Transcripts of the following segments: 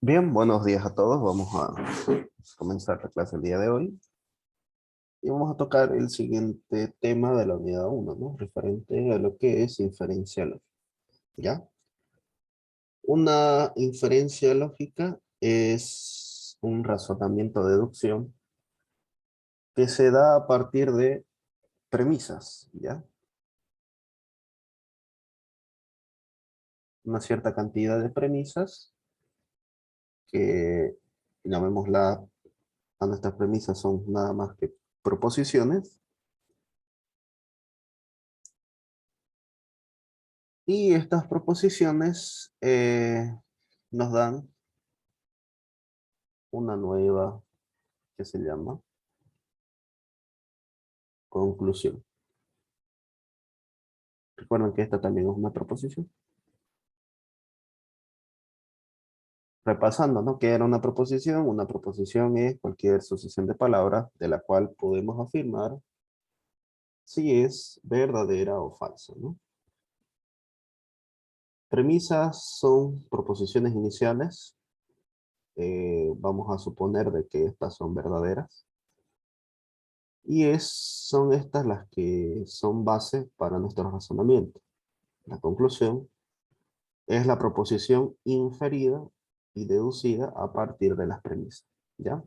Bien, buenos días a todos. Vamos a comenzar la clase el día de hoy y vamos a tocar el siguiente tema de la unidad uno, ¿no? Referente a lo que es inferencia lógica, ¿ya? Una inferencia lógica es un razonamiento de deducción que se da a partir de premisas, ¿ya? Una cierta cantidad de premisas que, llamémosla, a nuestras premisas son nada más que proposiciones. Y estas proposiciones nos dan una nueva que se llama conclusión. Recuerden que esta también es una proposición. Repasando, ¿no? ¿Qué era una proposición? Una proposición es cualquier sucesión de palabras de la cual podemos afirmar si es verdadera o falsa, ¿no? Premisas son proposiciones iniciales. Vamos a suponer de que estas son verdaderas. Y son estas las que son base para nuestro razonamiento. La conclusión es la proposición inferida y deducida a partir de las premisas, ¿ya?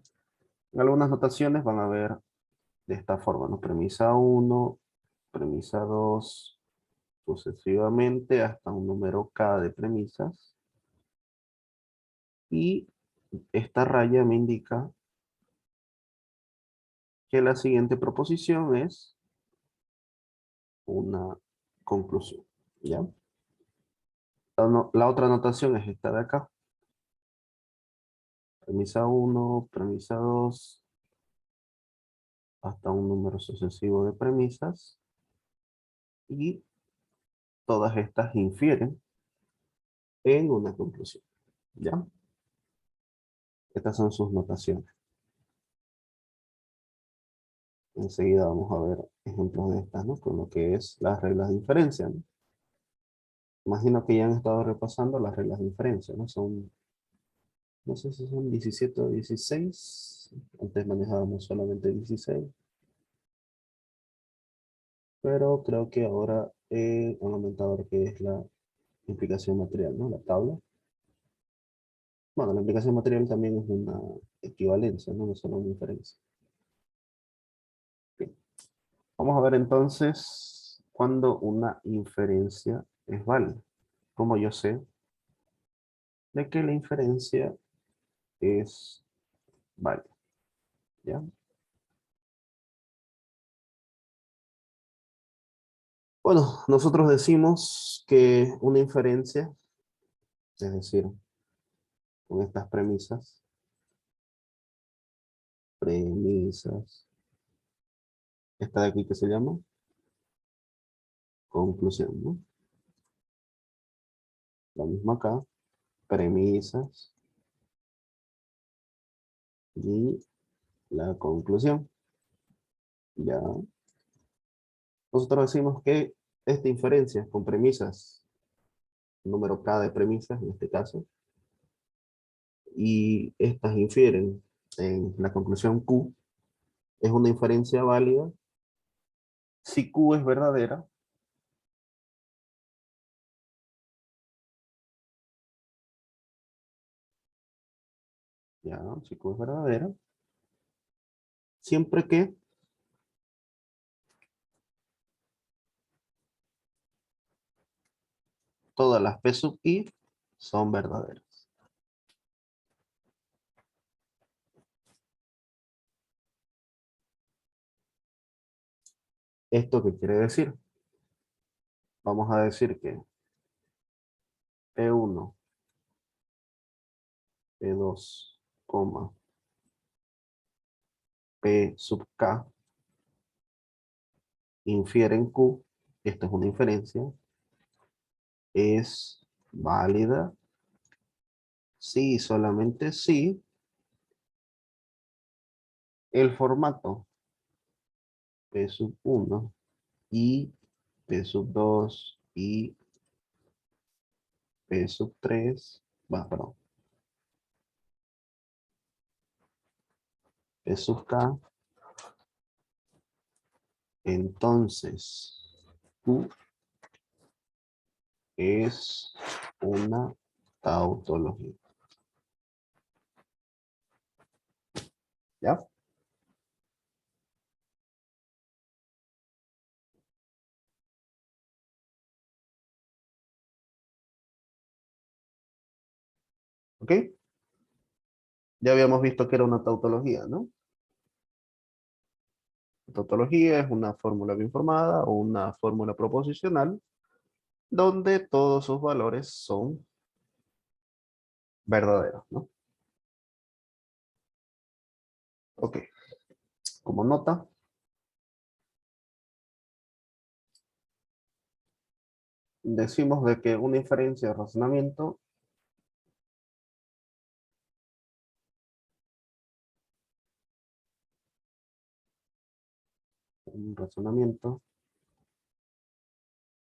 En algunas notaciones van a ver de esta forma, ¿no? Premisa uno, premisa 2, sucesivamente hasta un número K de premisas. Y esta raya me indica que la siguiente proposición es una conclusión, ¿ya? La otra notación es esta de acá. Premisa uno, premisa 2, hasta un número sucesivo de premisas. Y todas estas infieren en una conclusión, ¿ya? Estas son sus notaciones. Enseguida vamos a ver ejemplos de estas, ¿no? Con lo que es las reglas de inferencia, ¿no? Imagino que ya han estado repasando las reglas de inferencia, ¿no? Son, no sé si son 17 o 16. Antes manejábamos solamente 16. Pero creo que ahora han aumentado lo que es la implicación material, ¿no? La tabla. Bueno, la implicación material también es una equivalencia, ¿no? No es solo una inferencia. Bien. Vamos a ver entonces cuando una inferencia es válida. Como yo sé de que la inferencia es válida, ¿ya? Bueno, nosotros decimos que una inferencia, es decir, con estas premisas, esta de aquí que se llama conclusión, ¿no? La misma acá, premisas y la conclusión, ¿ya? Nosotros decimos que esta inferencia con premisas, número K de premisas en este caso, y estas infieren en la conclusión Q, es una inferencia válida si Q es verdadera, ya, si Q es verdadera, siempre que todas las P sub I son verdaderas. ¿Esto qué quiere decir? Vamos a decir que P1, P2, P sub K infieren Q, esto es una inferencia, es válida si solamente si el formato P sub 1 y P sub 2 y P sub 3, perdón, P sub K. Entonces, Q es una tautología. ¿Ya? ¿Ok? Ya habíamos visto que era una tautología, ¿no? Tautología es una fórmula bien formada o una fórmula proposicional donde todos sus valores son verdaderos, ¿no? Ok. Como nota, decimos de que una inferencia de razonamiento un razonamiento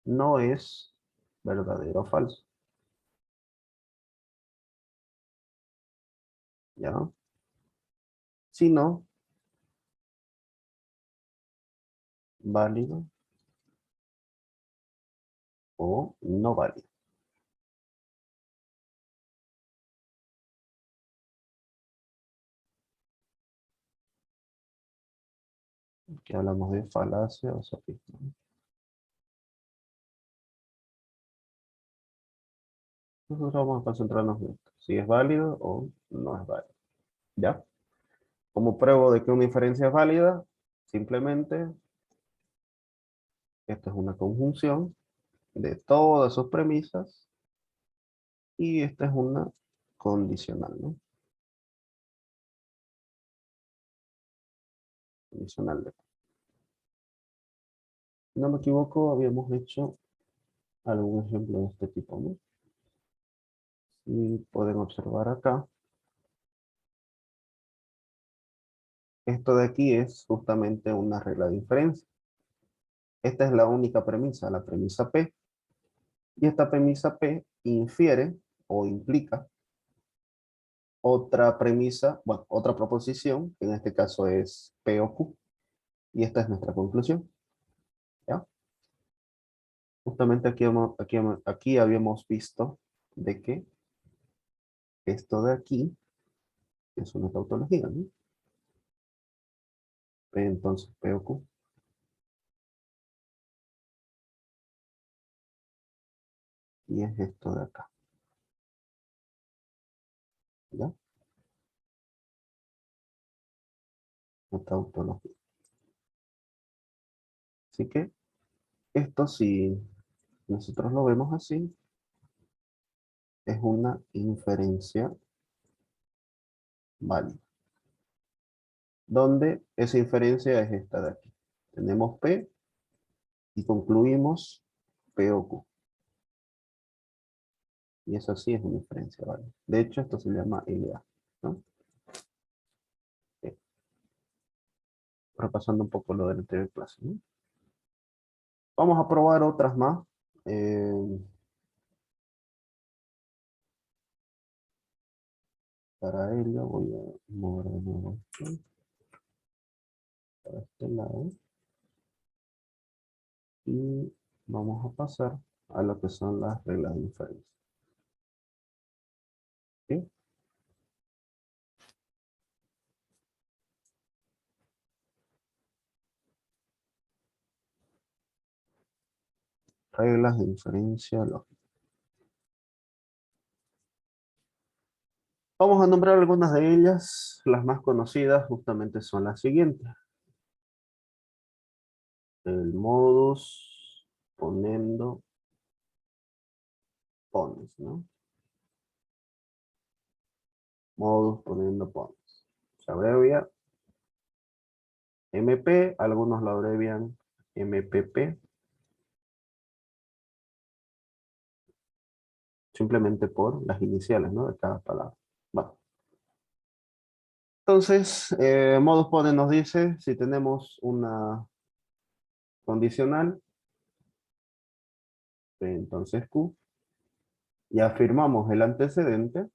no es verdadero o falso, ¿ya? Sino válido o no válido. Aquí hablamos de falacia o sofisma. Nosotros vamos a concentrarnos en esto, si es válido o no es válido, ¿ya? Como pruebo de que una inferencia es válida, simplemente esto es una conjunción de todas sus premisas y esta es una condicional, ¿no? Condicional de. Si no me equivoco, habíamos hecho algún ejemplo de este tipo, ¿no? Y pueden observar acá. Esto de aquí es justamente una regla de inferencia. Esta es la única premisa, la premisa P. Y esta premisa P infiere o implica otra premisa, bueno, otra proposición, que en este caso es P o Q. Y esta es nuestra conclusión, ¿ya? Justamente aquí habíamos visto de que esto de aquí es una tautología, ¿no? Entonces P o Q. Y es esto de acá, ¿ya? Una tautología. Así que esto, si nosotros lo vemos así, es una inferencia válida. Donde esa inferencia es esta de aquí. Tenemos P y concluimos P o Q. Y eso sí es una inferencia válida. De hecho, esto se llama LA, ¿no? Ok. Repasando un poco lo del anterior clase, ¿no? Vamos a probar otras más. Eh, para ello voy a mover de nuevo esto para este lado. Y vamos a pasar a lo que son las reglas de inferencia. ¿Sí? Reglas de inferencia lógica. Vamos a nombrar algunas de ellas. Las más conocidas justamente son las siguientes. El modus ponendo pones, ¿no? Modus ponendo pones. Se abrevia MP, algunos lo abrevian MPP, simplemente por las iniciales, ¿no? De cada palabra. Va. Entonces, modus ponens nos dice si tenemos una condicional, entonces Q, y afirmamos el antecedente,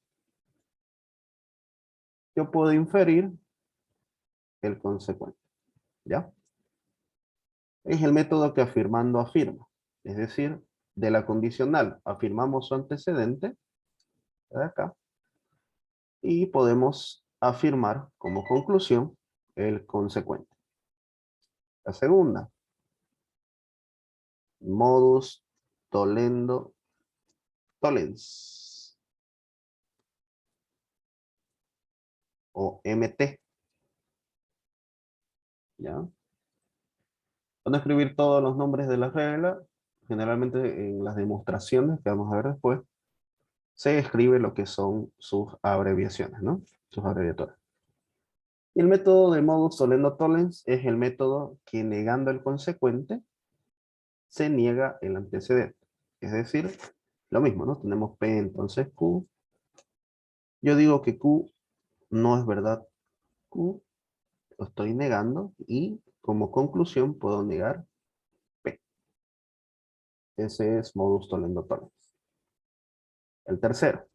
yo puedo inferir el consecuente. ¿Ya? Es el método que afirmando afirma. Es decir, de la condicional afirmamos su antecedente, de acá, y podemos afirmar como conclusión el consecuente. La segunda, modus tollendo tollens, o MT. ¿Ya? Van a escribir todos los nombres de las reglas. Generalmente en las demostraciones que vamos a ver después, se escribe lo que son sus abreviaciones, ¿no? Sus abreviaturas. Y el método de modus tollendo tollens es el método que negando el consecuente se niega el antecedente. Es decir, lo mismo, ¿no? Tenemos P, entonces Q. Yo digo que Q no es verdad. Q lo estoy negando y como conclusión puedo negar P. Ese es modus tollendo tollens. El tercero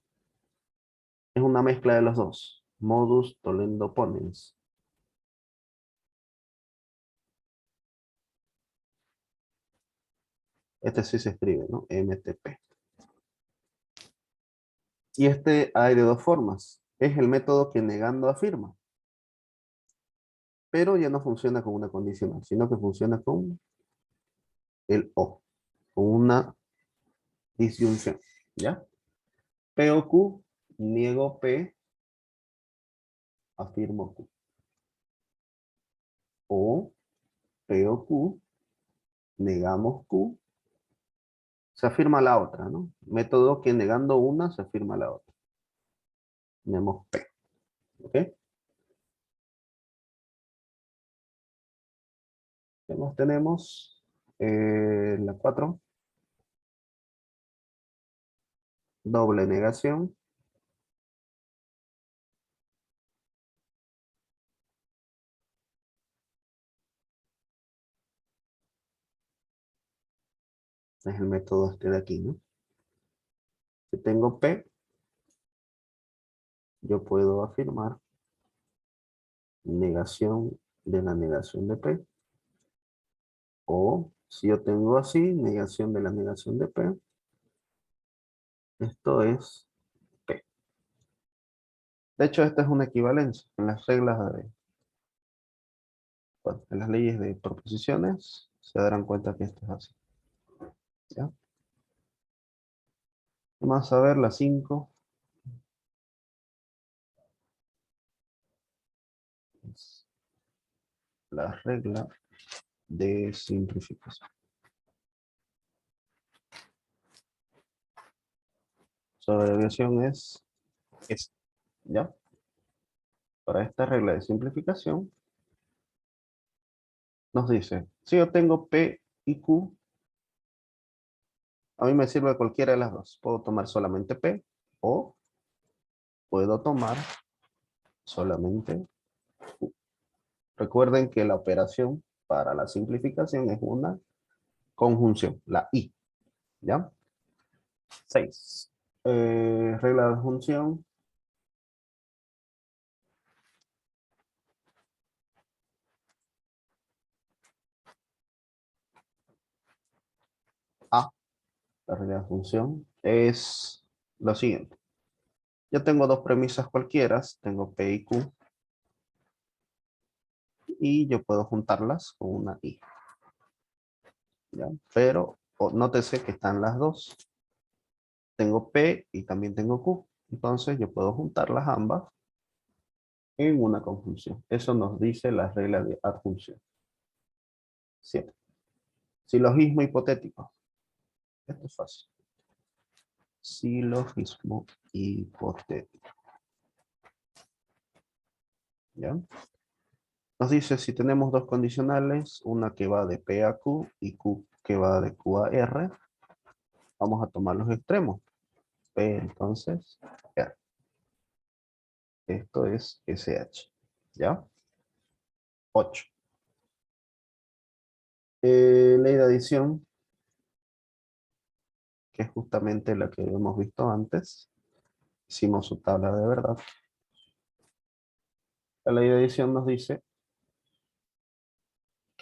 es una mezcla de los dos. Modus tollendo ponens. Este sí se escribe, ¿no? MTP. Y este hay de dos formas. Es el método que negando afirma. Pero ya no funciona con una condicional, sino que funciona con el O. Con una disyunción. ¿Ya? P o Q, niego P, afirmo Q. O P o Q, negamos Q, se afirma la otra, ¿no? Método que negando una se afirma la otra. Tenemos P. ¿Ok? ¿Qué más tenemos? La 4. Doble negación. Es el método este de aquí, ¿no? Si tengo P, yo puedo afirmar negación de la negación de P. O si yo tengo así, negación de la negación de P. Esto es P. De hecho, esta es una equivalencia. En las reglas de, bueno, en las leyes de proposiciones se darán cuenta que esto es así. ¿Ya? Vamos a ver la 5. Es la regla de simplificación. Su abreviación es esta. ¿Ya? Para esta regla de simplificación nos dice, si yo tengo P y Q, a mí me sirve cualquiera de las dos. Puedo tomar solamente P o puedo tomar solamente Q. Recuerden que la operación para la simplificación es una conjunción, la I. ¿Ya? 6. Regla de conjunción. A, la regla de función, es lo siguiente. Yo tengo dos premisas cualquiera, tengo P y Q, y yo puedo juntarlas con una I. ¿Ya? Pero nótese que están las dos. Tengo P y también tengo Q. Entonces yo puedo juntarlas ambas en una conjunción. Eso nos dice la regla de adjunción. 7. Silogismo hipotético. Esto es fácil. Silogismo hipotético. ¿Ya? Nos dice si tenemos dos condicionales, una que va de P a Q y Q que va de Q a R, vamos a tomar los extremos. P entonces R. Esto es SH. ¿Ya? 8. Ley de adición, que es justamente la que hemos visto antes. Hicimos su tabla de verdad. La ley de adición nos dice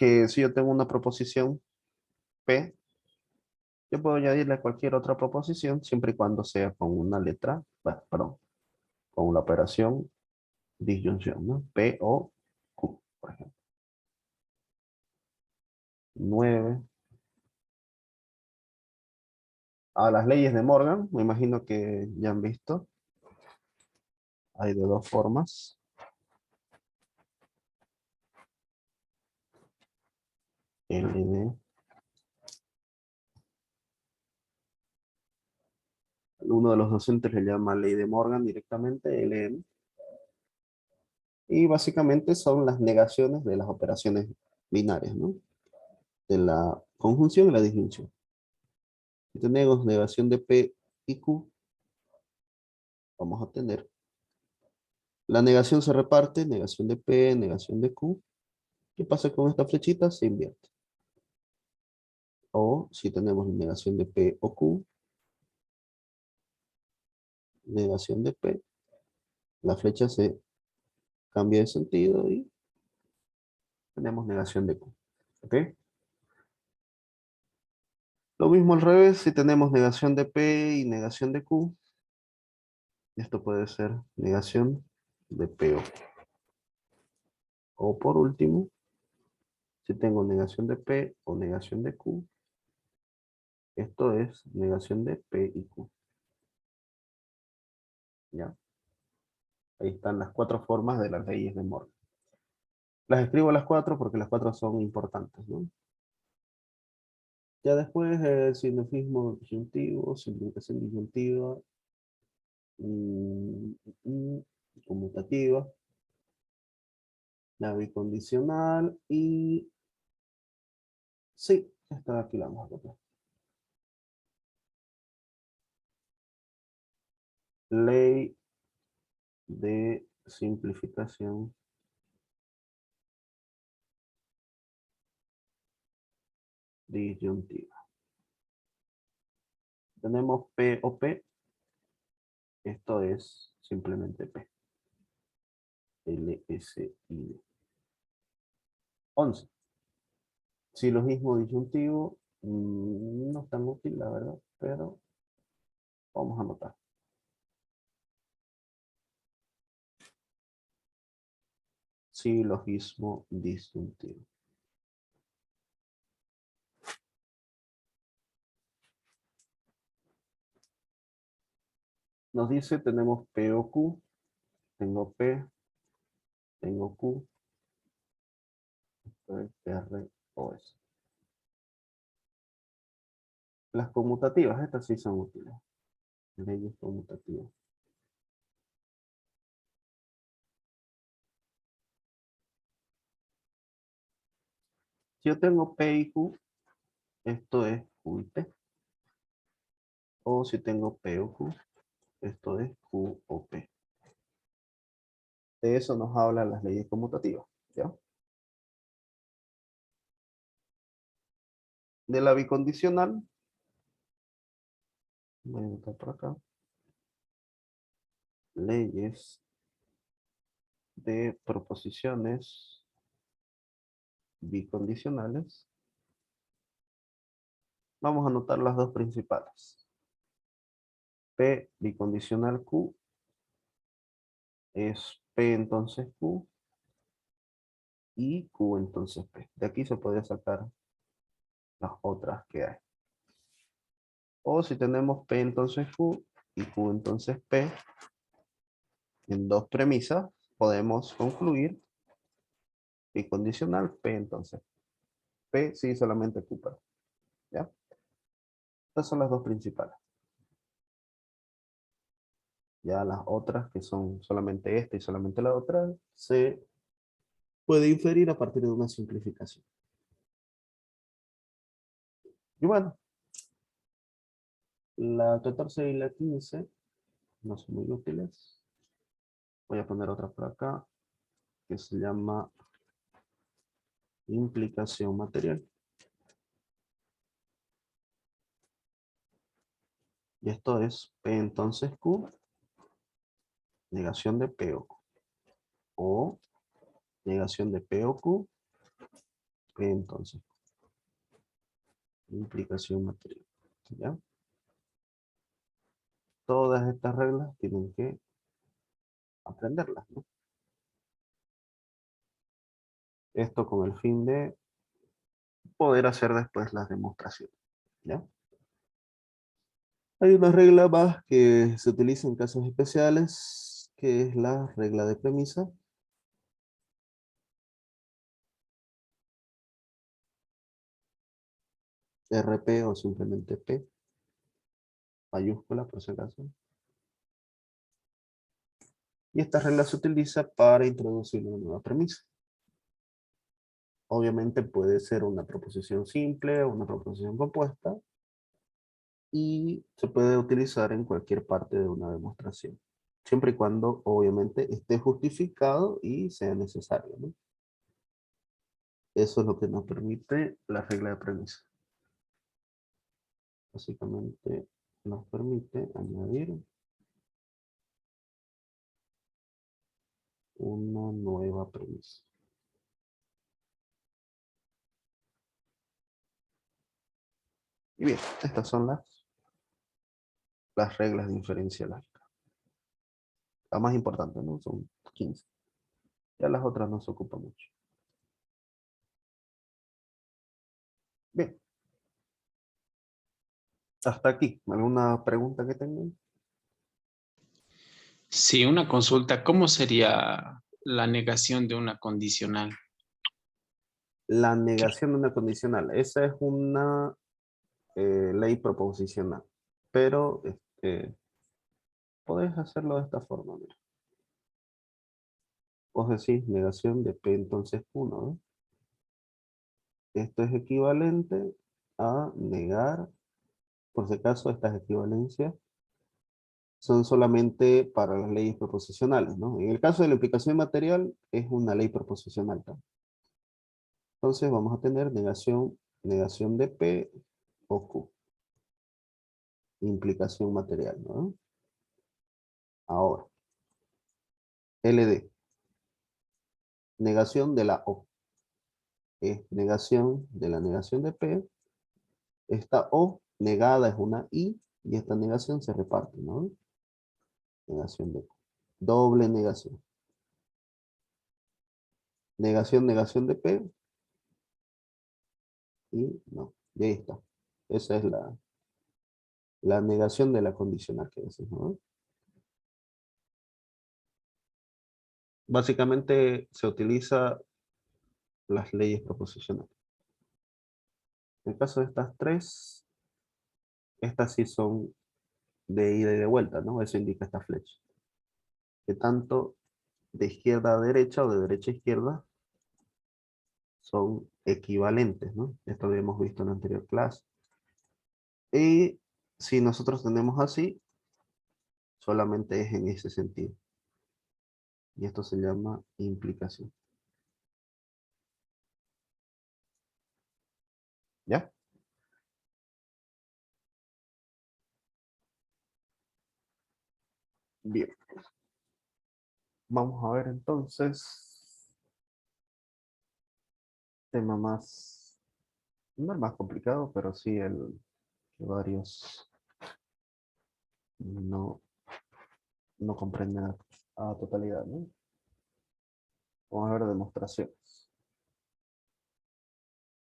que si yo tengo una proposición P, yo puedo añadirle cualquier otra proposición siempre y cuando sea con una letra, bueno, perdón, con la operación disyunción, ¿no? P o Q, por ejemplo. 9. A las leyes de Morgan, me imagino que ya han visto. Hay de dos formas. LD. Uno de los docentes le llama ley de Morgan directamente, LM. Y básicamente son las negaciones de las operaciones binarias, ¿no? De la conjunción y la disyunción. Si tenemos negación de P y Q, vamos a tener la negación se reparte, negación de P, negación de Q. ¿Qué pasa con esta flechita? Se invierte. O si tenemos negación de P o Q, negación de P, la flecha se cambia de sentido y tenemos negación de Q. ¿Ok? Lo mismo al revés, si tenemos negación de P y negación de Q, esto puede ser negación de P o Q. O por último, si tengo negación de P o negación de Q, esto es negación de P y Q. ¿Ya? Ahí están las cuatro formas de las leyes de Morgan. Las escribo las cuatro porque las cuatro son importantes, ¿no? Ya después el silogismo disyuntivo, simplificación disyuntiva, mm, mm, conmutativa, la bicondicional y... Sí, esta de aquí la vamos a copiar. Ley de simplificación disyuntiva. Tenemos P o P, esto es simplemente P. LSI. 11. Silogismo disyuntivo, no es tan útil, la verdad, pero vamos a anotar. Silogismo disyuntivo. Nos dice, tenemos P o Q, tengo P, tengo Q, R o S. Las conmutativas, estas sí son útiles. Leyes conmutativas. Si yo tengo P y Q, esto es Q y P. O si tengo P o Q, esto es Q o P. De eso nos hablan las leyes conmutativas, ¿ya? De la bicondicional, voy a anotar por acá, leyes de proposiciones bicondicionales. Vamos a anotar las dos principales. P bicondicional Q es P entonces Q y Q entonces P. De aquí se podría sacar las otras que hay. O si tenemos P entonces Q y Q entonces P, en dos premisas podemos concluir bicondicional P entonces. P sí solamente Q, ¿ya? Estas son las dos principales. Ya las otras, que son solamente esta y solamente la otra, se puede inferir a partir de una simplificación. Y bueno, la 14 y la 15 no son muy útiles. Voy a poner otra por acá, que se llama implicación material. Y esto es P entonces Q, negación de P o Q. O negación de P o Q Entonces, implicación material. ¿Ya? Todas estas reglas tienen que aprenderlas, ¿no? Esto con el fin de poder hacer después las demostraciones. ¿Ya? Hay una regla más que se utiliza en casos especiales, que es la regla de premisa. RP o simplemente P, mayúscula por si acaso. Y esta regla se utiliza para introducir una nueva premisa. Obviamente puede ser una proposición simple o una proposición compuesta y se puede utilizar en cualquier parte de una demostración, siempre y cuando obviamente esté justificado y sea necesario, ¿no? Eso es lo que nos permite la regla de premisa. Básicamente nos permite añadir una nueva premisa. Y bien, estas son las reglas de inferencia lógica. La más importante, ¿no? Son 15. Ya las otras no se ocupan mucho. Bien, hasta aquí. ¿Alguna pregunta que tengan? Sí, una consulta. ¿Cómo sería la negación de una condicional? La negación de una condicional. Esa es una ley proposicional. Pero podés hacerlo de esta forma. Mira. Vos decís negación de P entonces 1. ¿No? Esto es equivalente a negar, por si acaso, estas equivalencias son solamente para las leyes proposicionales, ¿no? En el caso de la implicación material, es una ley proposicional también. Entonces vamos a tener negación de P o Q. Implicación material, ¿no? Ahora, LD. Negación de la O. Es negación de la negación de P. Esta O negada es una I y esta negación se reparte, ¿no? Negación de Q. Doble negación. Negación de P. Y no. Y ahí está. Esa es la negación de la condicional que decimos, ¿no? Básicamente se utiliza las leyes proposicionales. En el caso de estas tres, estas sí son de ida y de vuelta, ¿no? Eso indica esta flecha. Que tanto de izquierda a derecha o de derecha a izquierda son equivalentes, ¿no? Esto lo habíamos visto en la anterior clase. Y si nosotros tenemos así, solamente es en ese sentido. Y esto se llama implicación. ¿Ya? Bien. Vamos a ver entonces. Tema más, no el más complicado, pero sí el que varios no, no comprenden a totalidad, ¿no? Vamos a ver demostraciones.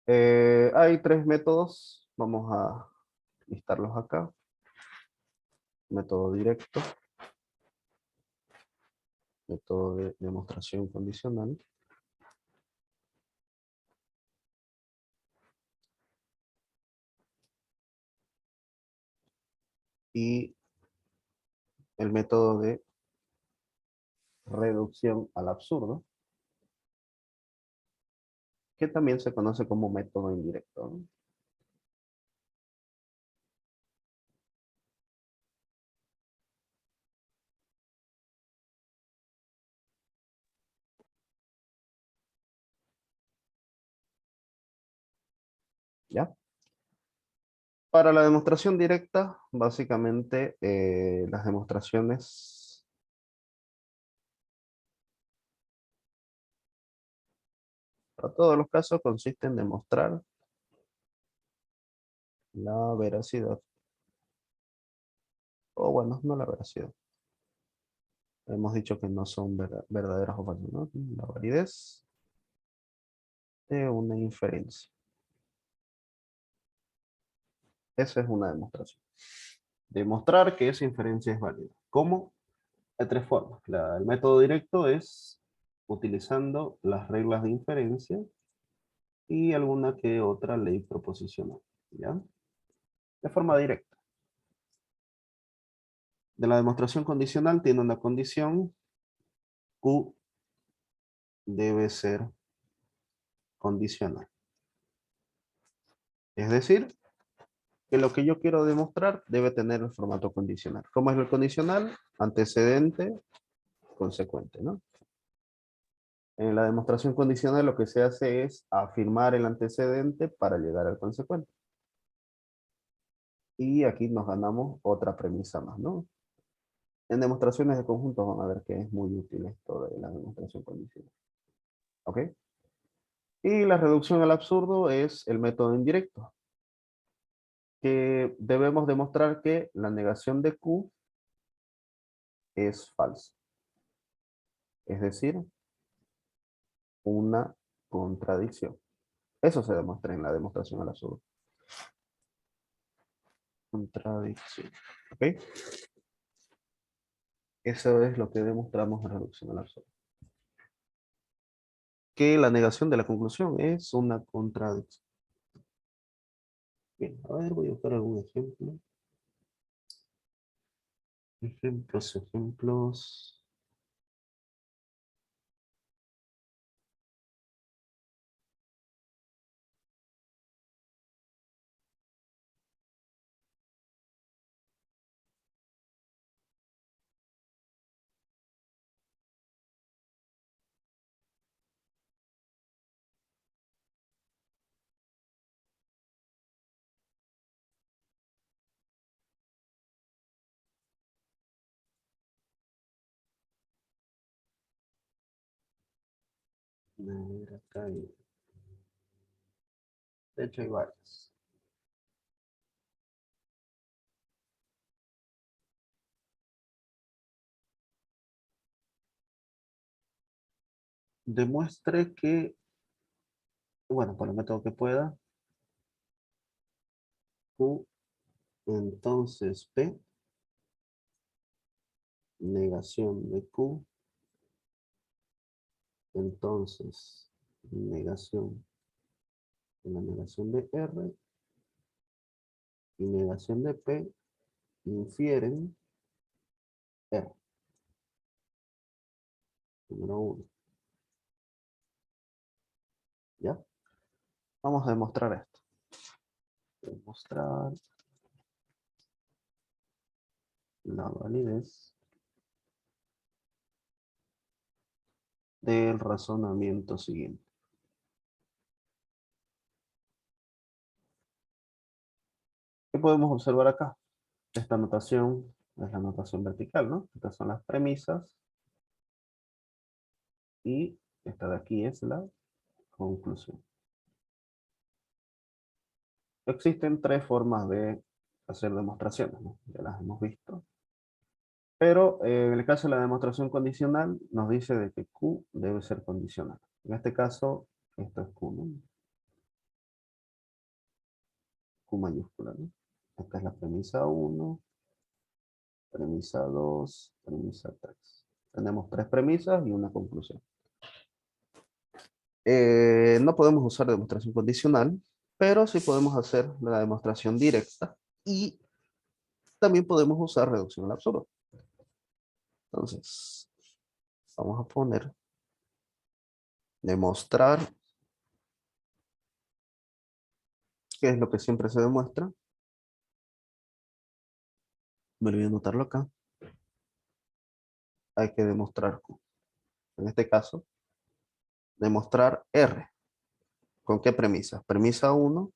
Hay tres métodos. Vamos a listarlos acá. Método directo. Método de demostración condicional. Y el método de reducción al absurdo, que también se conoce como método indirecto, ¿no? ¿Ya? Para la demostración directa, básicamente las demostraciones Para todos los casos consiste en demostrar la veracidad. O bueno, no la veracidad. Hemos dicho que no son verdaderas o falsas, ¿no? La validez de una inferencia. Esa es una demostración. Demostrar que esa inferencia es válida. ¿Cómo? De tres formas. El método directo es utilizando las reglas de inferencia y alguna que otra ley proposicional. ¿Ya? De forma directa. De la demostración condicional tiene una condición. Q debe ser condicional. Es decir, que lo que yo quiero demostrar debe tener el formato condicional. ¿Cómo es el condicional? Antecedente, consecuente, ¿no? En la demostración condicional lo que se hace es afirmar el antecedente para llegar al consecuente. Y aquí nos ganamos otra premisa más, ¿no? En demostraciones de conjuntos van a ver que es muy útil esto de la demostración condicional. ¿Ok? Y la reducción al absurdo es el método indirecto, que debemos demostrar que la negación de Q es falsa. Es decir, una contradicción. Eso se demuestra en la demostración al absurdo. Contradicción. ¿Ok? Eso es lo que demostramos en reducción al absurdo. Que la negación de la conclusión es una contradicción. Bien, a ver, voy a buscar algún ejemplo. Ejemplos. A ver, acá hay. De hecho, hay varias. Demuestre que, bueno, por el método que pueda, Q, entonces P, negación de Q, entonces negación de la negación de R y negación de P infieren R. Número 1. ¿Ya? Vamos a demostrar esto. Demostrar la validez del razonamiento siguiente. ¿Qué podemos observar acá? Esta notación es la notación vertical, ¿no? Estas son las premisas y esta de aquí es la conclusión. Existen tres formas de hacer demostraciones, ¿no? Ya las hemos visto. Pero en el caso de la demostración condicional nos dice de que Q debe ser condicional. En este caso, esto es Q, ¿no? Q mayúscula, ¿no? Esta es la premisa 1, premisa 2, premisa 3. Tenemos tres premisas y una conclusión. No podemos usar demostración condicional, pero sí podemos hacer la demostración directa y también podemos usar reducción al absurdo. Entonces, vamos a poner demostrar, que es lo que siempre se demuestra. Me olvidé anotarlo acá. Hay que demostrar Q. En este caso, demostrar R. ¿Con qué premisa? Premisa 1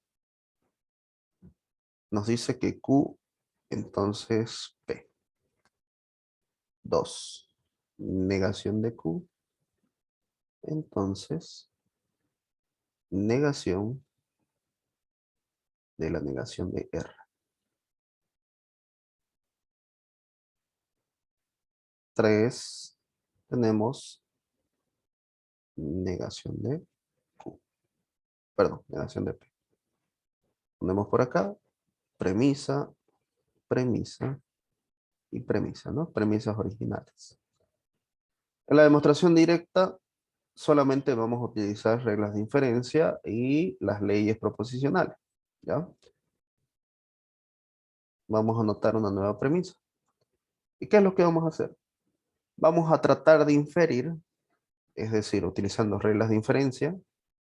nos dice que Q, entonces P. 2. Negación de Q. Entonces, negación de la negación de R. Tres, tenemos negación de Q. Perdón, negación de P. Ponemos por acá premisa, premisa y premisa, ¿no? Premisas originales. En la demostración directa solamente vamos a utilizar reglas de inferencia y las leyes proposicionales, ¿ya? Vamos a anotar una nueva premisa. ¿Y qué es lo que vamos a hacer? Vamos a tratar de inferir, es decir, utilizando reglas de inferencia.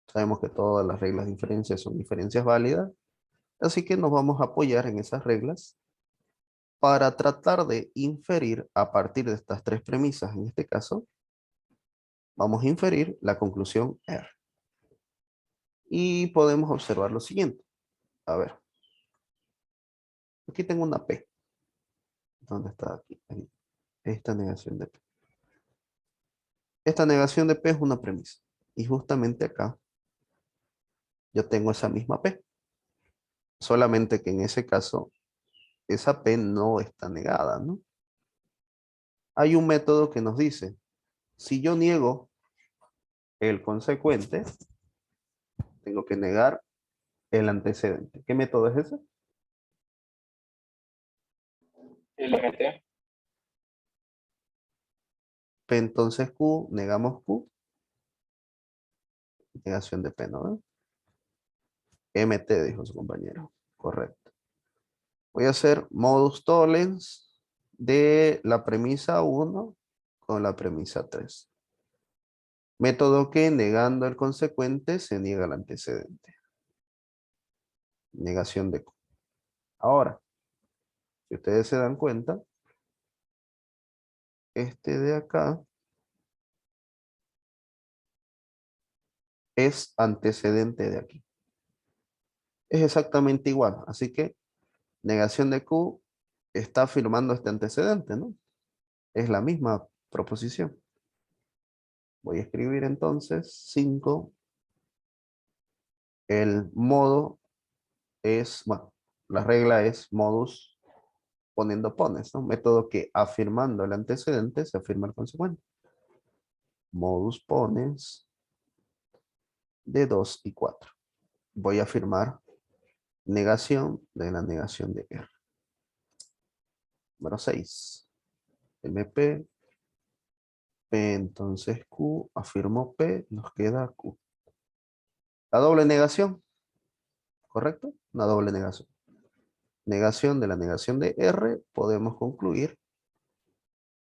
Sabemos que todas las reglas de inferencia son inferencias válidas, así que nos vamos a apoyar en esas reglas para tratar de inferir a partir de estas tres premisas. En este caso, vamos a inferir la conclusión R. Y podemos observar lo siguiente. A ver. Aquí tengo una P. ¿Dónde está aquí? Ahí. Esta negación de P. Esta negación de P es una premisa. Y justamente acá yo tengo esa misma P. Solamente que en ese caso, esa P no está negada, ¿no? Hay un método que nos dice, si yo niego el consecuente, tengo que negar el antecedente. ¿Qué método es ese? LMT. P entonces Q, negamos Q. Negación de P, ¿no? MT, dijo su compañero. Correcto. Voy a hacer modus tollens de la premisa 1 con la premisa 3. Método que negando el consecuente se niega el antecedente. Negación de Q. Ahora, si ustedes se dan cuenta, este de acá es antecedente de aquí. Es exactamente igual, así que negación de Q está afirmando este antecedente, ¿no? Es la misma proposición. Voy a escribir entonces 5. El modo es, bueno, la regla es modus poniendo pones, ¿no? Método que afirmando el antecedente se afirma el consecuente. Modus pones de 2 y 4. Voy a afirmar negación de la negación de R. Número 6. MP. P entonces Q. Afirmo P. Nos queda Q. La doble negación. ¿Correcto? Una doble negación. Negación de la negación de R. Podemos concluir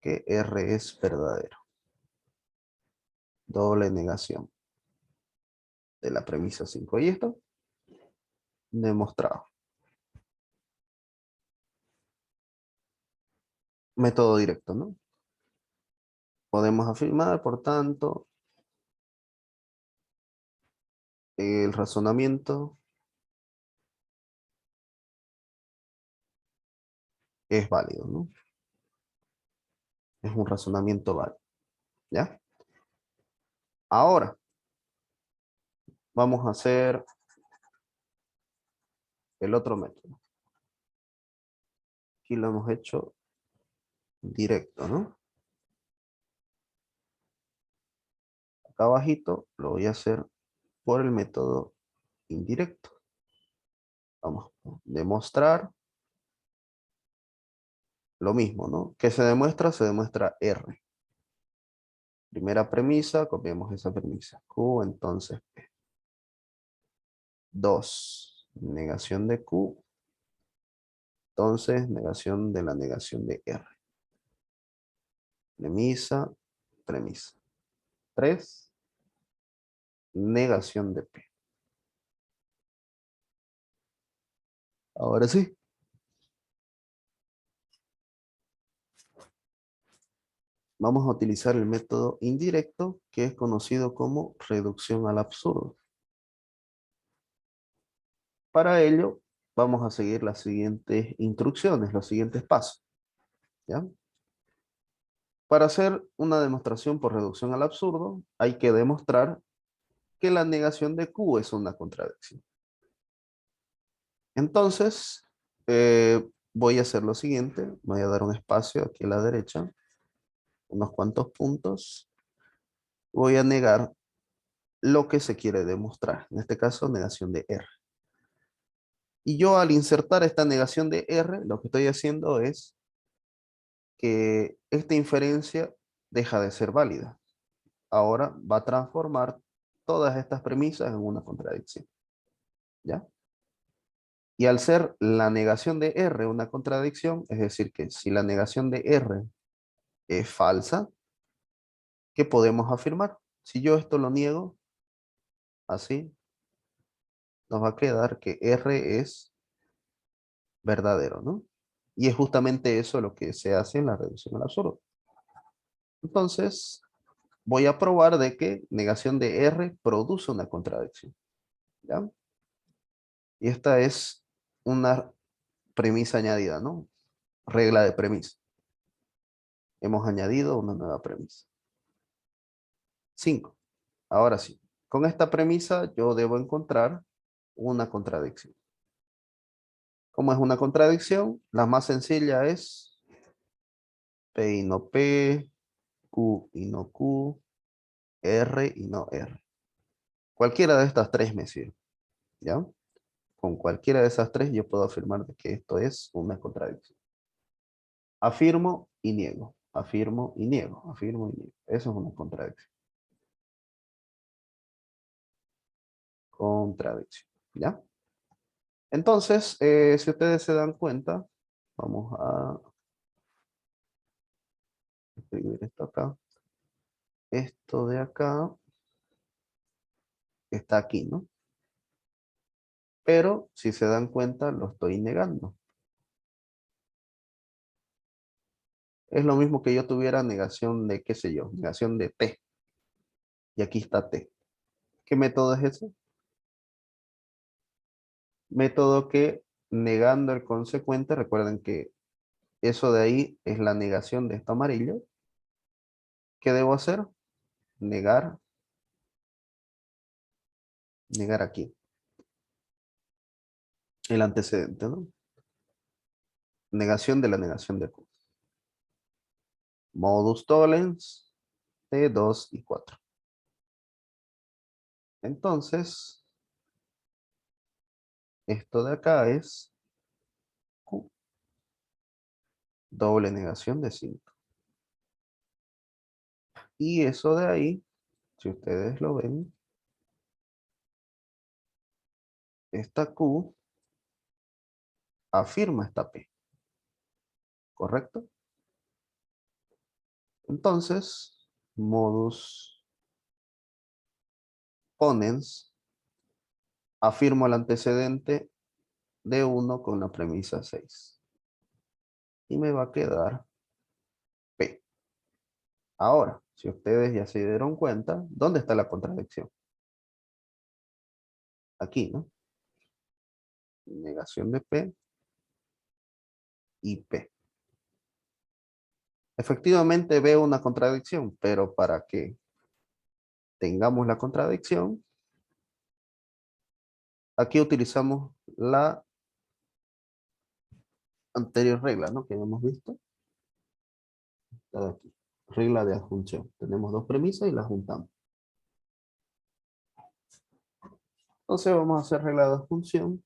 que R es verdadero. Doble negación de la premisa 5. Y esto demostrado. Método directo, ¿no? Podemos afirmar, por tanto, el razonamiento es válido, ¿no? Es un razonamiento válido, ¿ya? Ahora, vamos a hacer el otro método. Aquí lo hemos hecho directo, ¿no? Acá abajito lo voy a hacer por el método indirecto. Vamos a demostrar lo mismo, ¿no? ¿Qué se demuestra? Se demuestra R. Primera premisa, copiamos esa premisa. Q, entonces P. 2. Negación de Q. Entonces, negación de la negación de R. Premisa, premisa. 3. Negación de P. Ahora sí. Vamos a utilizar el método indirecto que es conocido como reducción al absurdo. Para ello, vamos a seguir las siguientes instrucciones, los siguientes pasos. ¿Ya? Para hacer una demostración por reducción al absurdo, hay que demostrar que la negación de Q es una contradicción. Entonces, voy a hacer lo siguiente. Voy a dar un espacio aquí a la derecha, unos cuantos puntos. Voy a negar lo que se quiere demostrar. En este caso, negación de R. Y yo al insertar esta negación de R, lo que estoy haciendo es que esta inferencia deja de ser válida. Ahora va a transformar todas estas premisas en una contradicción. ¿Ya? Y al ser la negación de R una contradicción, es decir, que si la negación de R es falsa, ¿qué podemos afirmar? Si yo esto lo niego, así, nos va a quedar que R es verdadero, ¿no? Y es justamente eso lo que se hace en la reducción al absurdo. Entonces, voy a probar de que negación de R produce una contradicción. ¿Ya? Y esta es una premisa añadida, ¿no? Regla de premisa. Hemos añadido una nueva premisa. 5. Ahora sí. Con esta premisa yo debo encontrar una contradicción. ¿Cómo es una contradicción? La más sencilla es P y no P, Q y no Q, R y no R. Cualquiera de estas tres me sirve. ¿Ya? Con cualquiera de esas tres yo puedo afirmar de que esto es una contradicción. Afirmo y niego. Afirmo y niego. Afirmo y niego. Eso es una contradicción. Contradicción. ¿Ya? Entonces, si ustedes se dan cuenta, vamos a escribir esto acá. Esto de acá está aquí, ¿no? Pero si se dan cuenta, lo estoy negando. Es lo mismo que yo tuviera negación de, qué sé yo, negación de T. Y aquí está T. ¿Qué método es ese? Método que negando el consecuente, recuerden que eso de ahí es la negación de esto amarillo. ¿Qué debo hacer? Negar, negar aquí. El antecedente, ¿no? Negación de la negación de Q. Modus tollens de 2 y 4. Entonces, esto de acá es Q. Doble negación de 5. Y eso de ahí, si ustedes lo ven, esta Q afirma esta P. ¿Correcto? Entonces, modus ponens, afirmo el antecedente de 1 con la premisa 6. Y me va a quedar P. Ahora, si ustedes ya se dieron cuenta, ¿dónde está la contradicción? Aquí, ¿no? Negación de P y P. Efectivamente veo una contradicción, pero para que tengamos la contradicción, aquí utilizamos la anterior regla, ¿no? Que hemos visto. Está de aquí. Regla de adjunción. Tenemos dos premisas y las juntamos. Entonces vamos a hacer regla de adjunción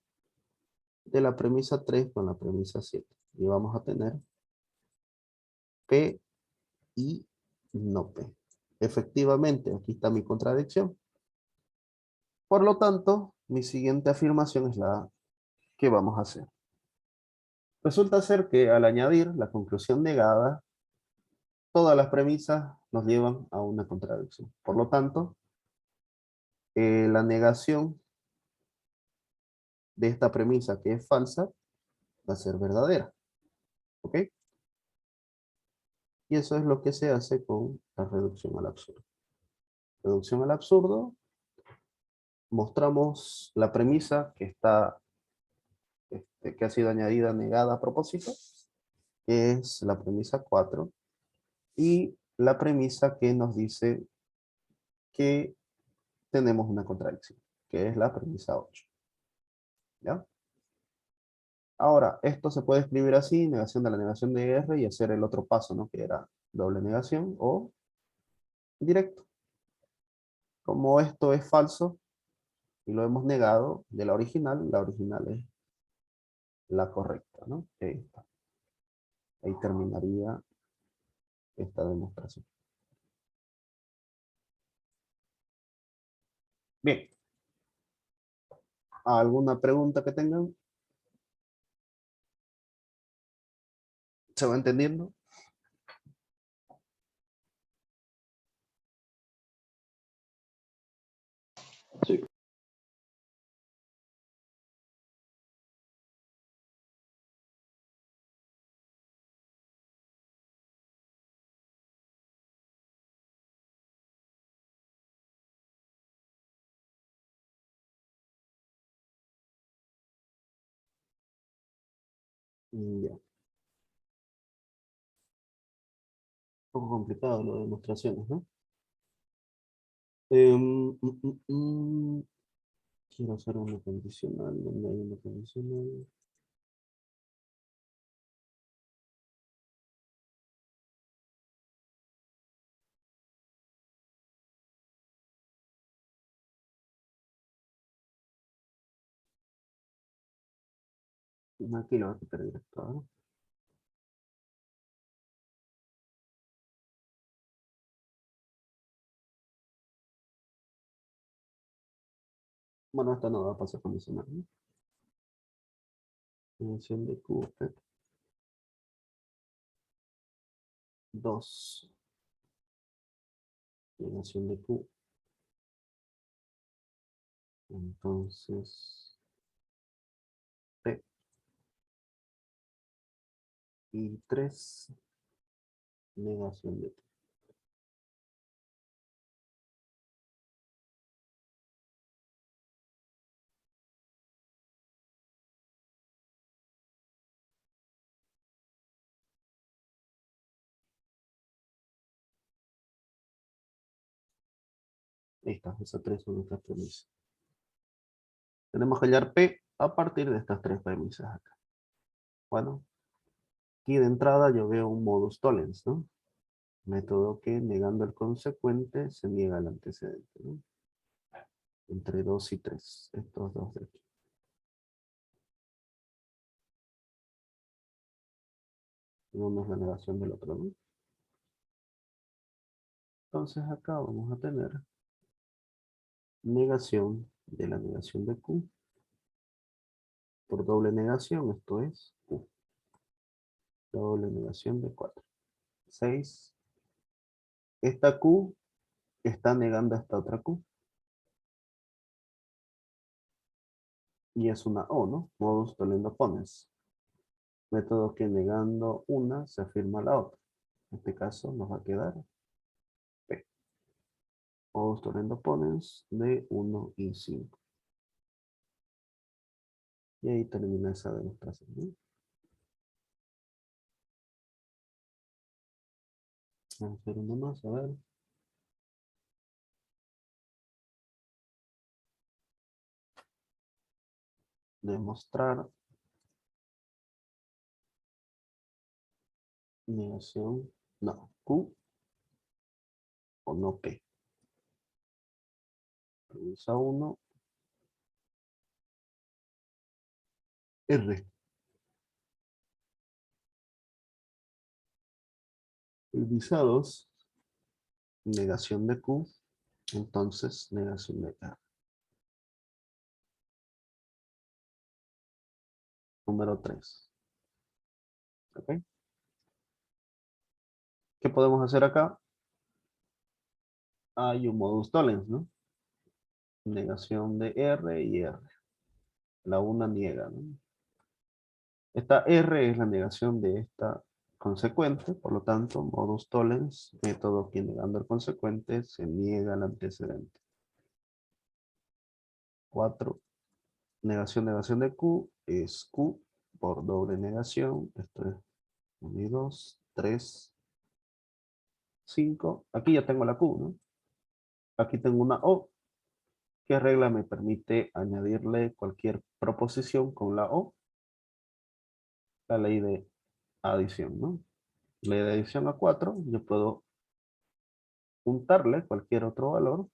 de la premisa 3 con la premisa 7. Y vamos a tener P y no P. Efectivamente, aquí está mi contradicción. Por lo tanto, mi siguiente afirmación es la que vamos a hacer. Resulta ser que al añadir la conclusión negada, todas las premisas nos llevan a una contradicción. Por lo tanto, la negación de esta premisa que es falsa va a ser verdadera. ¿Ok? Y eso es lo que se hace con la reducción al absurdo. Reducción al absurdo, mostramos la premisa que está, que ha sido añadida negada a propósito, que es la premisa 4, y la premisa que nos dice que tenemos una contradicción, que es la premisa 8. ¿Ya? Ahora, esto se puede escribir así, negación de la negación de R y hacer el otro paso, ¿no? Que era doble negación o directo. Como esto es falso y lo hemos negado de la original es la correcta, ¿no? Ahí está. Ahí terminaría esta demostración. Bien. ¿Alguna pregunta que tengan? ¿Se va entendiendo? Sí. Ya. Un poco complicado lo de demostraciones, ¿no? Quiero hacer una condicional, donde hay una condicional. Aquí lo voy a quitar directo, ¿no? Bueno, esta no va a pasar condicional, ¿no? Negación de Q, 2. Negación de Q. Entonces, P. Y 3. Negación de Q. Ahí está, esas tres son nuestras premisas. Tenemos que hallar P a partir de estas tres premisas acá. Bueno, aquí de entrada yo veo un modus tollens, ¿no? Método que negando el consecuente se niega el antecedente, ¿no? Entre 2 y 3, estos dos de aquí. Uno es la negación del otro, ¿no? Entonces acá vamos a tener negación de la negación de Q por doble negación, esto es Q. Doble negación de 4. 6. Esta Q está negando a esta otra Q. Y es una O, ¿no? Modus tollendo ponens. Método que negando una se afirma la otra. En este caso nos va a quedar P. Modus tollendo ponens de 1 y 5. Y ahí termina esa demostración, ¿no? Vamos a hacer uno más, a ver. Demostrar negación, no, Q o no P. Premisa 1, R. Premisa 2, negación de Q, entonces negación de R. Número 3. ¿Ok? ¿Qué podemos hacer acá? Hay un modus tollens, ¿no? Negación de R y R. La una niega, ¿no? Esta R es la negación de esta consecuente, por lo tanto, modus tollens, método que negando el consecuente se niega el antecedente. 4. Negación de Q es Q por doble negación. Esto es 1 y 2, 3, 5. Aquí ya tengo la Q, ¿no? Aquí tengo una O. ¿Qué regla me permite añadirle cualquier proposición con la O? La ley de adición, ¿no? Ley de adición a 4, yo puedo juntarle cualquier otro valor,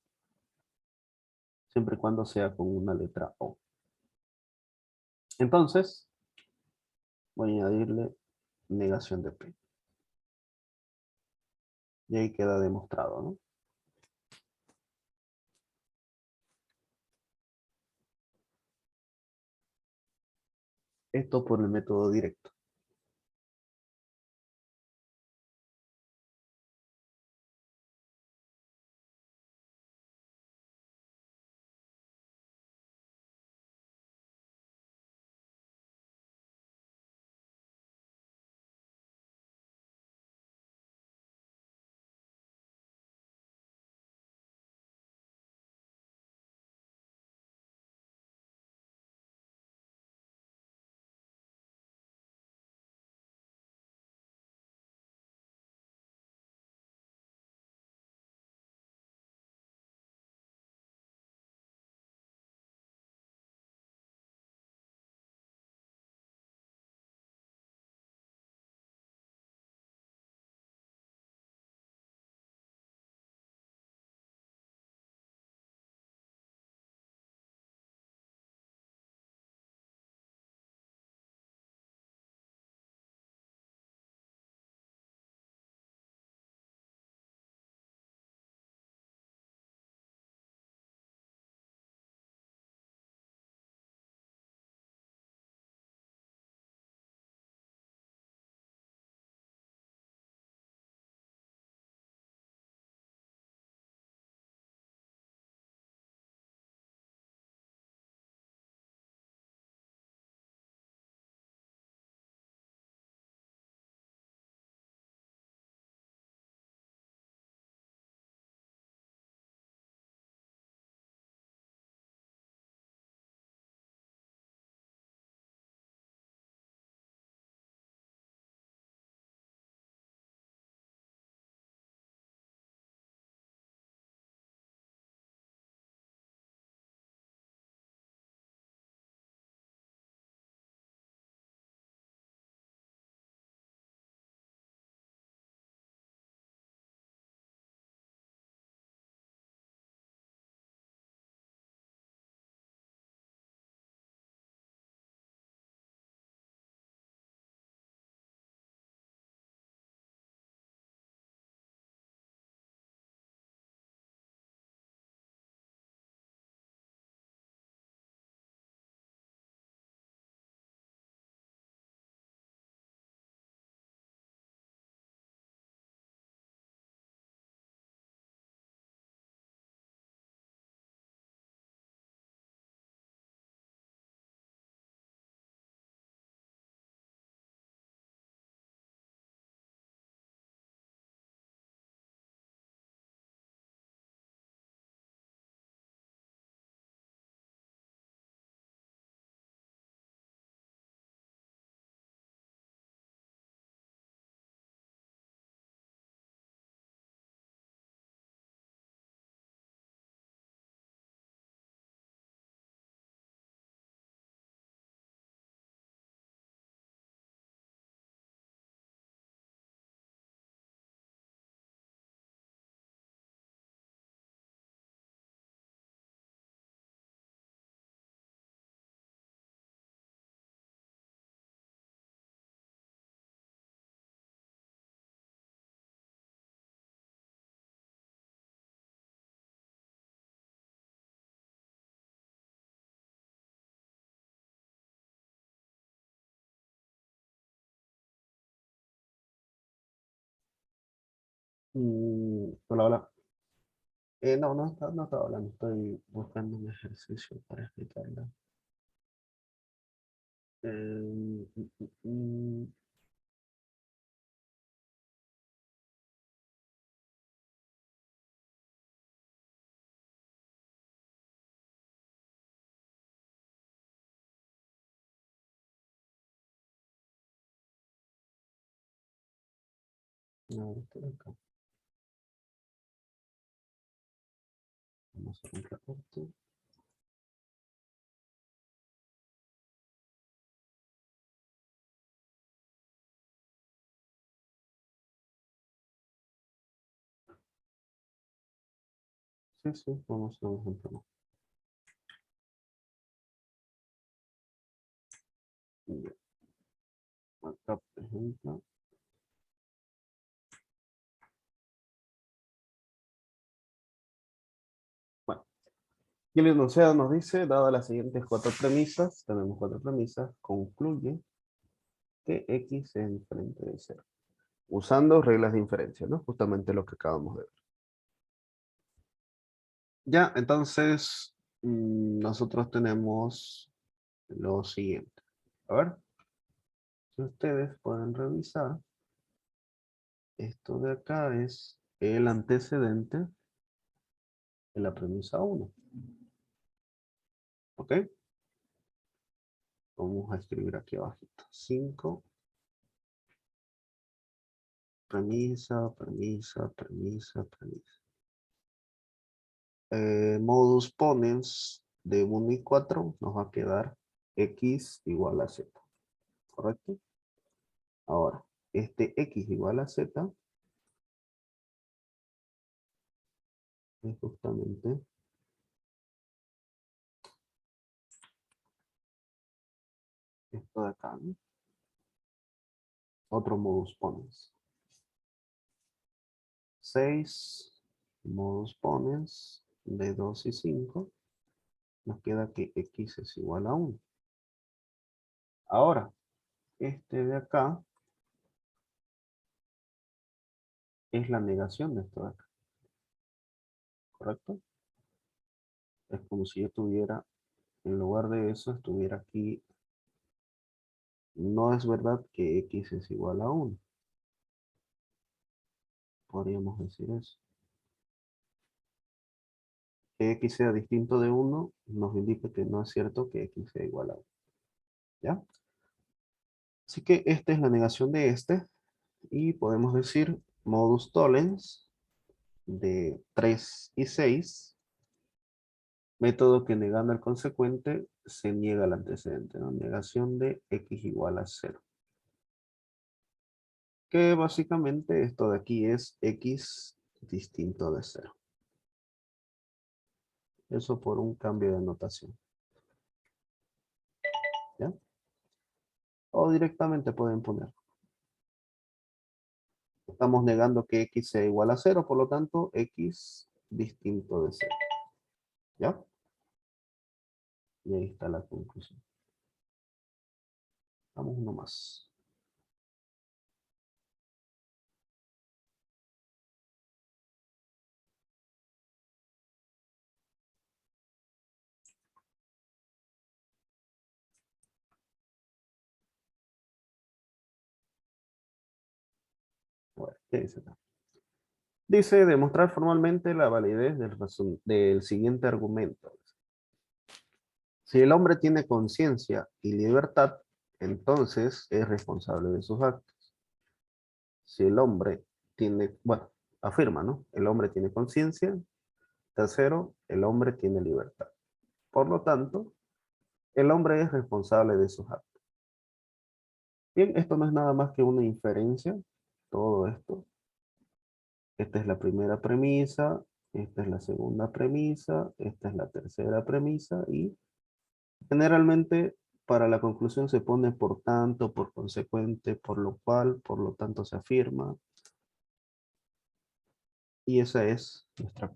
siempre y cuando sea con una letra O. Entonces, voy a añadirle negación de P. Y ahí queda demostrado, ¿no? Esto por el método directo. Hola, hola. No, no estaba hablando, estoy buscando un ejercicio para explicarla. Mm, mm, mm, no, estoy acá. Vamos a un reporte. Sí, sí, vamos a un ejemplo. Ya, acá, por ejemplo. Bueno, y el enunciado nos dice, dadas las siguientes cuatro premisas, tenemos cuatro premisas, concluye que X es diferente de cero. Usando reglas de inferencia, ¿no? Justamente lo que acabamos de ver. Ya, entonces, nosotros tenemos lo siguiente. A ver, si ustedes pueden revisar, esto de acá es el antecedente de la premisa uno. ¿Ok? Vamos a escribir aquí abajito. 5, premisa, premisa, premisa, premisa. Modus ponens de 1 y 4 nos va a quedar X igual a Z. ¿Correcto? Ahora, este X igual a Z es justamente esto de acá, ¿no? Otro modus ponens. 6 modus ponens de 2 y 5. Nos queda que X es igual a 1. Ahora, este de acá es la negación de esto de acá. ¿Correcto? Es como si yo tuviera, en lugar de eso, estuviera aquí. No es verdad que X es igual a 1. Podríamos decir eso. Que X sea distinto de 1 nos indica que no es cierto que X sea igual a 1. ¿Ya? Así que esta es la negación de este. Y podemos decir modus tollens de 3 y 6. Método que negando el consecuente se niega el antecedente, ¿no? Negación de X igual a 0. Que básicamente esto de aquí es X distinto de 0. Eso por un cambio de notación. ¿Ya? O directamente pueden poner. Estamos negando que X sea igual a 0, por lo tanto, X distinto de 0. ¿Ya? Y ahí está la conclusión. Vamos uno más. Bueno, ¿qué dice acá? Dice demostrar formalmente la validez del siguiente argumento. Si el hombre tiene conciencia y libertad, entonces es responsable de sus actos. Si el hombre tiene, bueno, afirma, ¿no? El hombre tiene conciencia. Tercero, el hombre tiene libertad. Por lo tanto, el hombre es responsable de sus actos. Bien, esto no es nada más que una inferencia, todo esto. Esta es la primera premisa, esta es la segunda premisa, esta es la tercera premisa y generalmente para la conclusión se pone por tanto, por consecuente, por lo cual, por lo tanto se afirma. Y esa es nuestra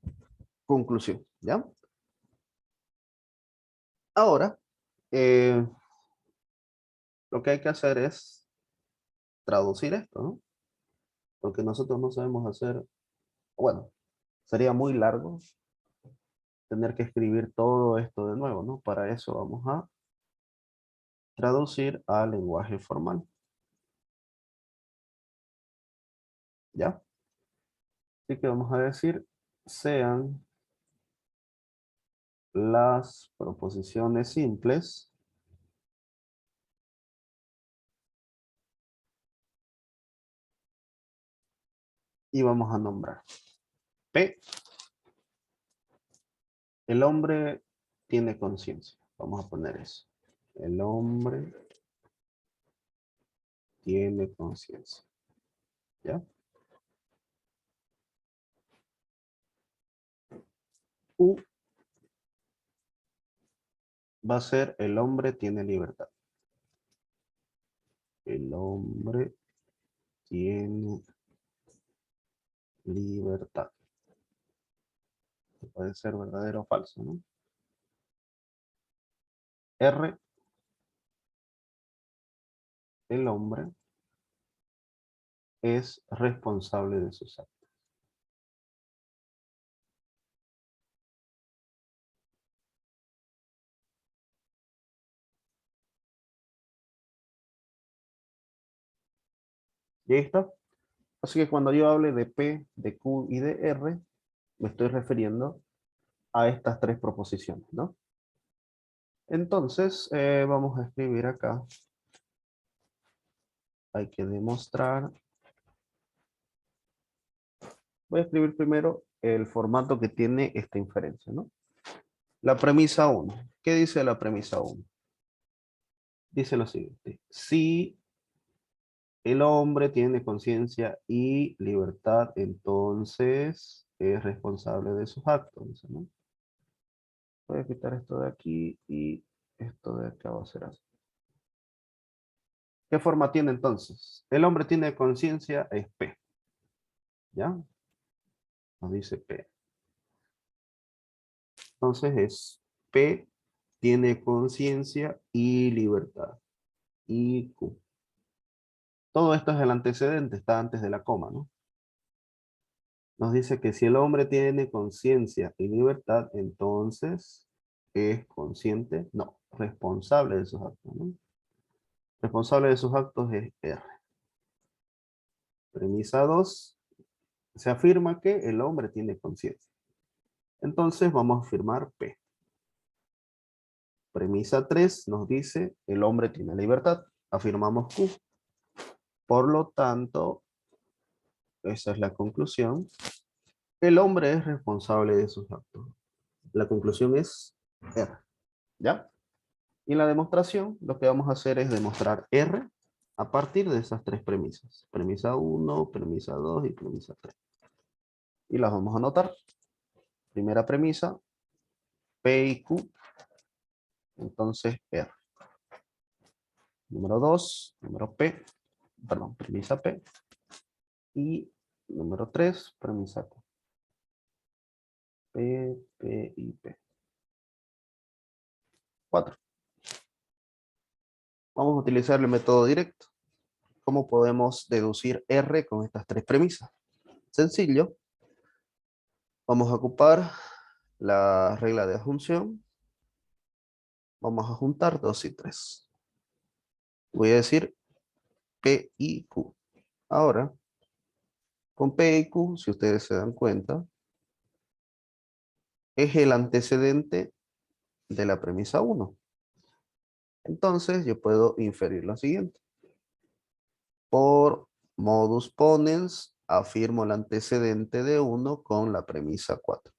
conclusión, ¿ya? Ahora, eh, lo que hay que hacer es traducir esto, ¿no? Porque nosotros no sabemos hacer, bueno, sería muy largo tener que escribir todo esto de nuevo, ¿no? Para eso vamos a traducir al lenguaje formal, ¿ya? Así que vamos a decir, sean las proposiciones simples y vamos a nombrar. P, el hombre tiene conciencia. Vamos a poner eso. El hombre tiene conciencia, ¿ya? Q va a ser el hombre tiene libertad. El hombre tiene libertad. Puede ser verdadero o falso, ¿no? R, el hombre es responsable de sus actos. ¿Listo? Así que cuando yo hable de P, de Q y de R, me estoy refiriendo a estas tres proposiciones, ¿no? Entonces, vamos a escribir acá. Hay que demostrar. Voy a escribir primero el formato que tiene esta inferencia, ¿no? La premisa 1. ¿Qué dice la premisa 1? Dice lo siguiente. Si el hombre tiene conciencia y libertad, entonces es responsable de sus actos, ¿no? Voy a quitar esto de aquí y esto de acá va a ser así. ¿Qué forma tiene entonces? El hombre tiene conciencia, es P. ¿Ya? Nos dice P. Entonces es P tiene conciencia y libertad. Y Q. Todo esto es el antecedente, está antes de la coma, ¿no? Nos dice que si el hombre tiene conciencia y libertad, entonces es consciente, no, responsable de sus actos, ¿no? Responsable de sus actos es R. Premisa 2, se afirma que el hombre tiene conciencia. Entonces vamos a afirmar P. Premisa 3 nos dice el hombre tiene libertad. Afirmamos Q. Por lo tanto, esa es la conclusión. El hombre es responsable de sus actos. La conclusión es R. ¿Ya? Y en la demostración, lo que vamos a hacer es demostrar R a partir de esas tres premisas. Premisa 1, premisa 2 y premisa 3. Y las vamos a anotar. Primera premisa, P y Q. Entonces R. Número 2, número P. Perdón, premisa P. Y número 3, premisa Q. P, P y P. 4. Vamos a utilizar el método directo. ¿Cómo podemos deducir R con estas tres premisas? Sencillo. Vamos a ocupar la regla de adjunción. Vamos a juntar 2 y 3. Voy a decir P y Q. Ahora, con P y Q, si ustedes se dan cuenta, es el antecedente de la premisa 1. Entonces, yo puedo inferir lo siguiente. Por modus ponens, afirmo el antecedente de 1 con la premisa 4.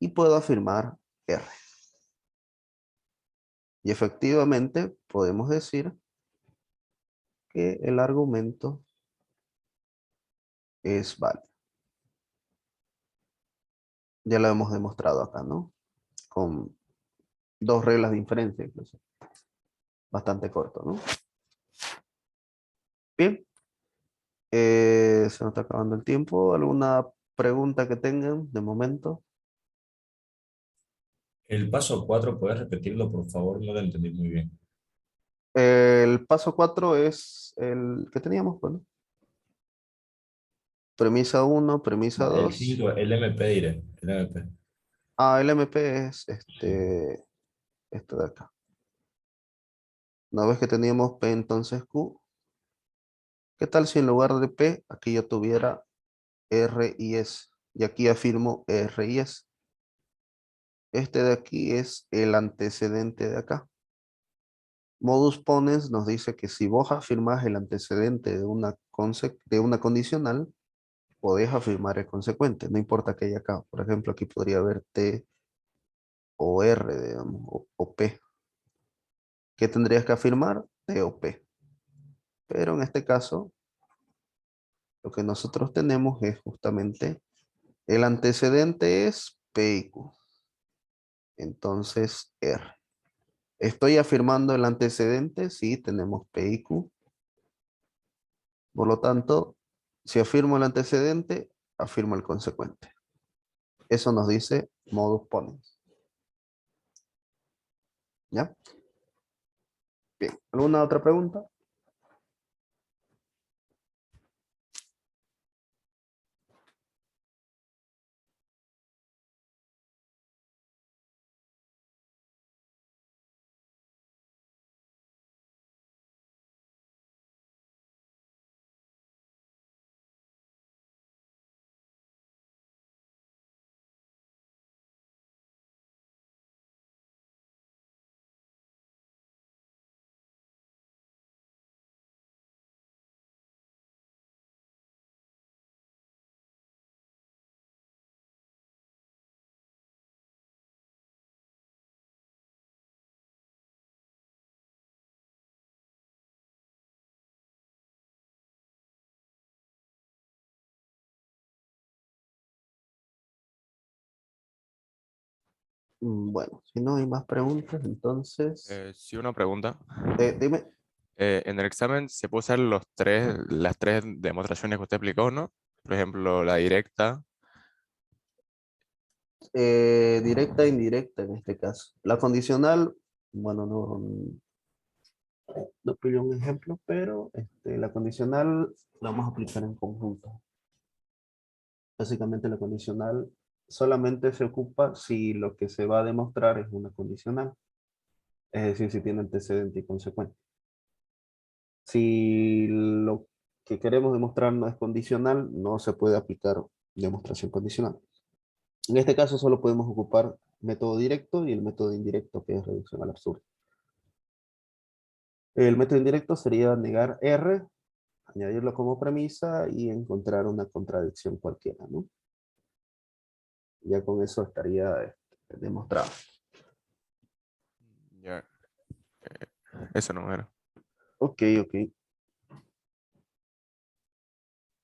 Y puedo afirmar R. Y efectivamente, podemos decir que el argumento es válido. Ya lo hemos demostrado acá, ¿no? Con dos reglas de inferencia incluso. Bastante corto, ¿no? Bien. Se nos está acabando el tiempo. ¿Alguna pregunta que tengan de momento? El paso 4, ¿puedes repetirlo, por favor? No lo entendí muy bien. El paso 4 es el que teníamos, bueno. Premisa 1, premisa No, el 2. 5, el MP diré. El MP. Ah, el MP es Sí. este de acá. Una vez que teníamos P, entonces Q. ¿Qué tal si en lugar de P, aquí yo tuviera R y S? Y aquí afirmo R y S. Este de aquí es el antecedente de acá. Modus ponens nos dice que si vos afirmás el antecedente de una condicional, podés afirmar el consecuente, no importa que haya acá. Por ejemplo, aquí podría haber T o R, digamos, o P. ¿Qué tendrías que afirmar? T o P. Pero en este caso, lo que nosotros tenemos es justamente el antecedente es P y Q. Entonces, R. Estoy afirmando el antecedente, sí, tenemos P y Q. Por lo tanto, si afirmo el antecedente, afirmo el consecuente. Eso nos dice modus ponens. ¿Ya? Bien, ¿alguna otra pregunta? Bueno, si no hay más preguntas, entonces, Sí, una pregunta. dime. En el examen se puede usar las tres demostraciones que usted explicó, ¿no? Por ejemplo, la directa. Directa e indirecta en este caso. La condicional, bueno, no pido un ejemplo, pero la condicional la vamos a aplicar en conjunto. Básicamente la condicional solamente se ocupa si lo que se va a demostrar es una condicional. Es decir, si tiene antecedente y consecuencia. Si lo que queremos demostrar no es condicional, no se puede aplicar demostración condicional. En este caso solo podemos ocupar método directo y el método indirecto, que es reducción al absurdo. El método indirecto sería negar R, añadirlo como premisa y encontrar una contradicción cualquiera, ¿no? Ya con eso estaría demostrado. Ya. Eso no era. Ok, ok.